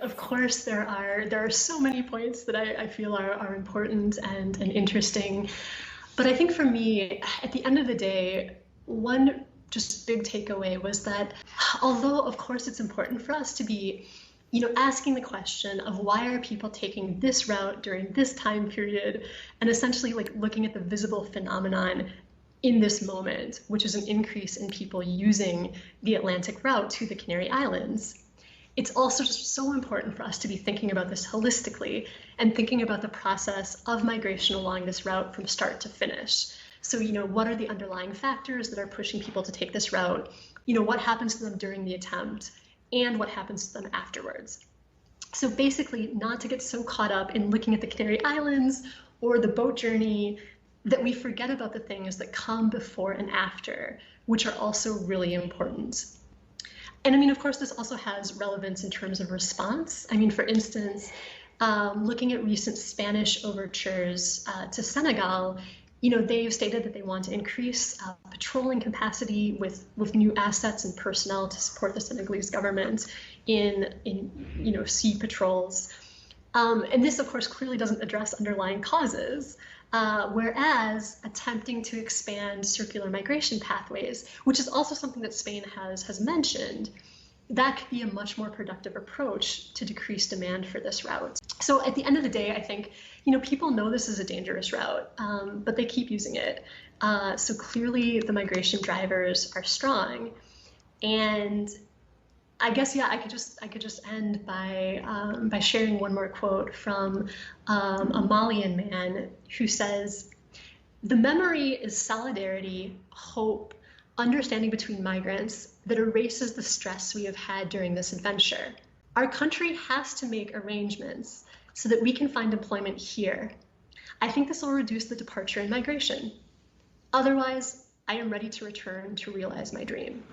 Of course, there are so many points that I feel are important and interesting. But I think for me, at the end of the day, one just big takeaway was that although of course it's important for us to be, asking the question of why are people taking this route during this time period, and essentially like looking at the visible phenomenon in this moment, which is an increase in people using the Atlantic route to the Canary Islands. It's also just so important for us to be thinking about this holistically and thinking about the process of migration along this route from start to finish. So, what are the underlying factors that are pushing people to take this route? What happens to them during the attempt and what happens to them afterwards? So basically, not to get so caught up in looking at the Canary Islands or the boat journey that we forget about the things that come before and after, which are also really important. And I mean, of course, this also has relevance in terms of response. I mean, for instance, looking at recent Spanish overtures to Senegal, they've stated that they want to increase patrolling capacity with new assets and personnel to support the Senegalese government in sea patrols. And this, of course, clearly doesn't address underlying causes. Whereas attempting to expand circular migration pathways, which is also something that Spain has mentioned, that could be a much more productive approach to decrease demand for this route. So at the end of the day, I think, people know this is a dangerous route, but they keep using it. So clearly the migration drivers are strong. And I guess, yeah, I could just end by sharing one more quote from a Malian man who says, "The memory is solidarity, hope, understanding between migrants that erases the stress we have had during this adventure. Our country has to make arrangements so that we can find employment here. I think this will reduce the departure in migration. Otherwise, I am ready to return to realize my dream."